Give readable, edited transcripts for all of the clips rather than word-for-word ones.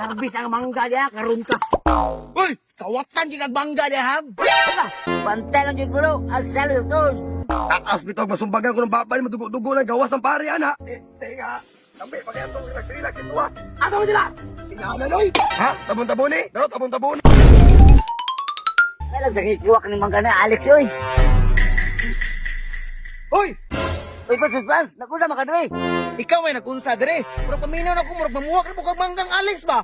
Garbis ang mangga diya, karon ka. Uy, kawatan kikag bangga diya ha. Wala, bantay lang yun bro, asal yun. Taas bitog masumbagan ko ng baba ni madugo-dugo ng gawas ng pare ana. Sige. Tambi pagyan tong relax ito ha. Ato mo sila. Tingnan oy. Ha? Tabon-tabon eh. Daro tabon-tabon. Ay, nagkikuha ka ng mangga na, Alex, oy. Hoy, Uy, Pans, nakusa makadre. ikaw may nagunsa dire. Pero paminaw na ko murag mamuwak na po kag manggang Alex ba?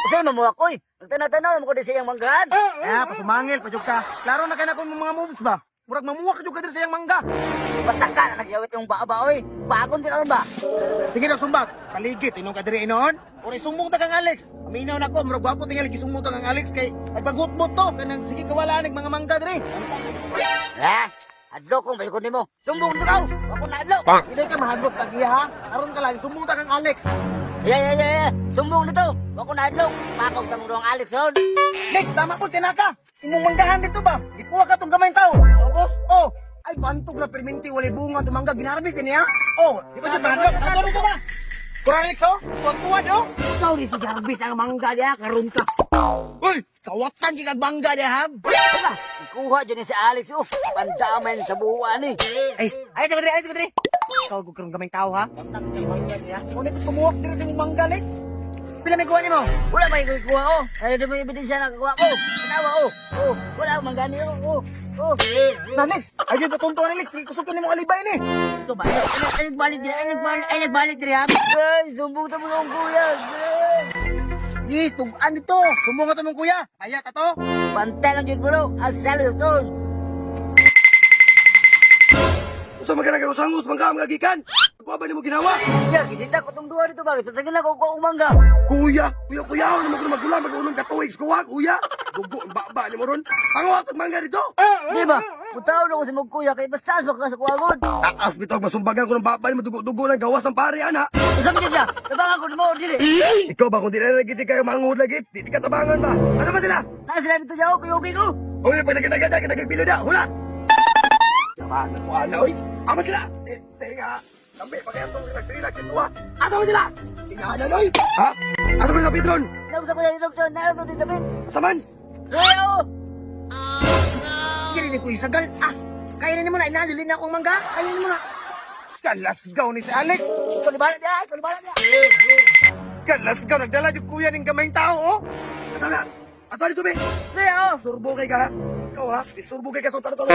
Kasi mamuha ko, nagtanaw-tanaw mo ko din siyang manggahan. Ah, pasumangil pa jud ka. Klaro na kay na ko mga moves ba? Murag mamuwak jud ka dire sa iyang mangga. Pataka na nagyawit yung baba, oy. Bagong tinaon ba? Sige na sumbak. Paligid inong ka dire inon. Uri sumbong ta kang Alex. Paminaw na ko murag gwapo tingali gisumbong ta kang Alex kay nagpagutbot to kanang sige kawalaan ng mga mangga dire. Adlo kong bayo ko nimo. Sumbong to daw. Ako na adlo. Dili ka mahadlok tagiya ha. Aron ka lang sumbong ta kang Alex. Yeah. Sumbong nito. Ako na adlo. Pakog ta mo dong Alex hon. Lex, tama ko tinaka. Imong manggahan dito ba? Ipuwa ka tong gamay tao. So boss, oh, ay bantog na perminti wala bunga tumangga ginarbis niya. Oh, di ba siya mahadlok? Ato dito ba? Kurang Alex oh, tuwad oh. Ikaw ni si Garbis ang mangga diya, karon ka. Uy, kawatan kikag bangga diya ha. Wala, ikuha dyan si Alex. Pandaman sa buwan ni. Ay, ay, sa kadri. Ikaw ko karong gamay tao ha. Bantog ng mangga niya. Ngunit kumuwak dito sa imong mangga Lex. Pila may kuha nimo? Wala ba yung kuha ko? Ay, di mo ebidensya na kuha ko. Kanawa, wala akong manggani, Na Lex, ayun patunto ni Lex. Kusukin nimo alibay ni. Ito ba? Ay, nagbalik diri ha? Ay, sumbong ta mo ng kuya. Di, tugan dito. Sumbong ka to mong kuya. Kaya ka to. Bantay lang yun bro, asal yun. Usa magana usangos mangga magagikan. Kuha ba nimo ginawa? Ya, kisita ko tong duwa dito bakit? Pasagin na ko ko umangga. Kuya, kuya, ano mo ko magula mag-unom ka tuig kuha, kuya. Dugo, baba ni mo ron. Panguha pag mangga dito. Di ba? Mutaw na ko si mong kuya kay basta asma ka sa kuwagon. Taas bitog masumbagan ko ng baba ni madugo-dugo ng gawas ng pare ana. Sabi niya, tabangan ko ni mo, dili. Ikaw ba kung di na nagiti kayo mangud lagi, di ka tabangan ba? Ano ba sila? Nasa sila dito yaw, kuyugi ko. Oy, pag nagagada ka nagagpilo na, hulat. Tabangan ko ana, oy. Ama sila. Tinga. Tambi, pagyan tong relax ito ha. Asa mo sila? Tingahanan, oy. Ha? Asa mo sila, Pedron? Naku sa kuya, inopsyon, naku din David. Asaman? Kuya, Kaya ko isagal. Ah, kaya na mo na. Inalilin na akong mangga. Kaya na mo na. Kalasgaw ni si Alex. Kulibalan niya. Kalasgaw. Nagdala yung kuya ng gamayng tao, oh. Asa na? Ato dito, be. Kuya, Surbo kay ka, ha? Ikaw, ha? Isurbo kay ka sa taro-taro.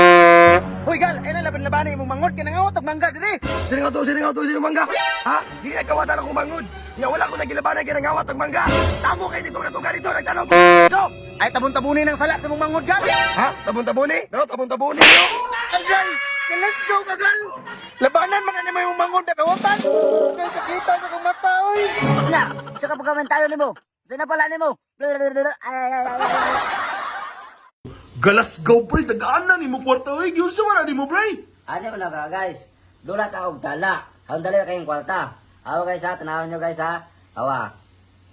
Hoy, gal. Ay na, laban-labanan yung mangod. Kinangawat ang mangga, dire. Sino mangga? Ha? Di na kawatan akong mangod. Nga wala ko nagilabanan kinangawat ang mangga. Tamo kayo dito, katuga dito. Nagtanong ko. Dito. Ay, tabon-tabunin ng sala sa mong mangod, gal. Ha? Tabon-tabunin? Daro, tabon-tabunin. Ay, gal. Let's go, kagal. Labanan man na naman yung mangod na kawatan. Kaya kakita sa kong mata, oy. na, sa kapag-komentayo ni mo. Sa napala ni mo. Galasgaw pre, tagaan na ni mo kwarta oy, gyud sa wala ni mo pre. Ano mo na ka guys? Dula ka og dala. Ang dali kayong kwarta. Awa guys ha, tanawin nyo guys ha. Awa.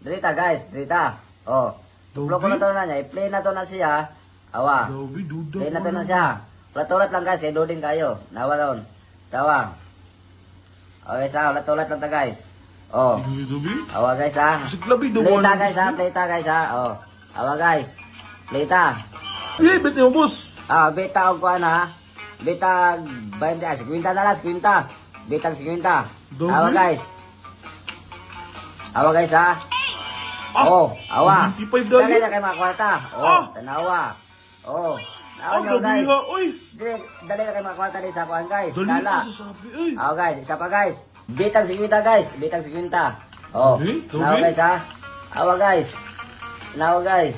Drita guys, drita. Oh. Tublo ko na to na niya. I-play na to na siya. Awa. Dawi, duda. Play na to na siya. Ulat-ulat lang guys, loading kayo. Nawa ron. Tawa. Okay sa, ulat-ulat lang ta guys. Oh. Dawi. Awa guys ha. Kasi klabi daw. Play ta guys ha, play ta guys ha. Oh. Awa guys. Play ta. Eh, bet mo boss. Ah, beta og kuan ha. Beta 20, 50 na lang, 50. Betang 50. Dami. Awa guys. Awa guys ha. Ah, Oh, awa. 25 dali. Dali na kay mga kwarta. Oh, Ah. tanawa. Oh. Naon Ang nyo gabi guys. nga, oy. Dali na kay mga kwarta di sa kuan guys. Dali Dala. ka sasabi, oy. Awa guys, isa pa guys. Betang 50 guys. Betang 50. Oh. Dami, dami. Nawa guys ha. Awa guys. Nawa guys.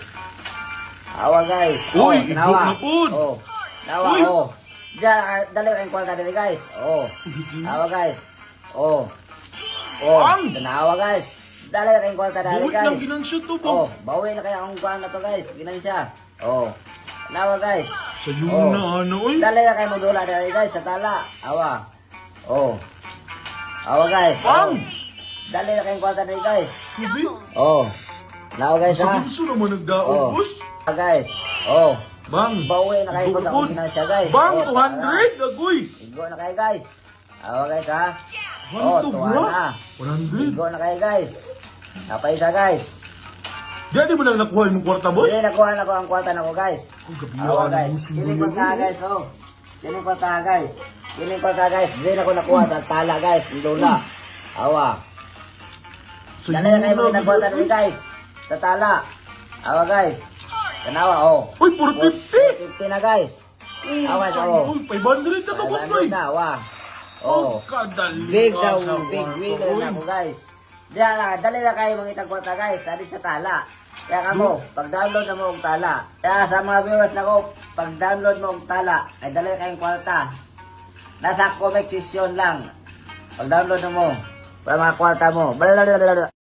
Awa guys. Uy, tanawa. iglok na pud. Oh. Nawa, Uy. oh. Diyan, dali kayong kwarta dali guys. Oh. Awa guys. Oh. Oh. Ang! Tanawa guys. Dali kayong kwarta dali Buwit lang guys. ginansya to Oh, ba? bawi na kaya akong kuhan na to guys. Ginan siya. Oh. Tanawa guys. Sa iyo Oh. na ano, oy. Dali na kayo magdula dali guys sa tala. Awa. Oh. Awa guys. Bang! Oh. Dali na kayong kwarta dali guys. Sabi, Oh. Tanawa guys sa ha. bunso naman nagdaog, Oh. boss. Guys. Oh. Bang! Bawi na kayo kung Gugod. ako ginan siya guys. Bang, Oh, 200, agoy. Igo na kayo guys. Awa guys ha. Ano to, tuwa bro? na. 100. Igo na kayo guys. Napaisa guys. Diyan mo lang nakuha yung kwarta, boss? Hindi, nakuha na ko ang kwarta na ko, guys. Ang gabi Awa, yan, guys. boss, yung Kiling dulo, kwarta, guys, oh. Kiling kwarta, guys. Kiling kwarta, guys. Hindi na ko nakuha sa tala, guys. Yung lola. Awa. Sa Dali na kayo Yuna, makita kwarta uy. nyo, guys. Sa tala. Awa, guys. Tanawa, oh. Uy, 450! 450 na, guys. Awa, oh. Uy, 500 na ka, boss, boy. 500 na, awa. Oh. Kadali Big ka daw, sa big kwarta, winner uy. na ako, guys. Dali na kayo mga itang kwarta, guys. Sabi sa tala. Kaya kamo, pag-download na mo ang tala. Kaya sa mga viewers na ko, pag-download mo ang tala, ay dali na kayong kwarta. Nasa comment section lang. Pag-download na mo, para mga kwarta mo. Blablabla.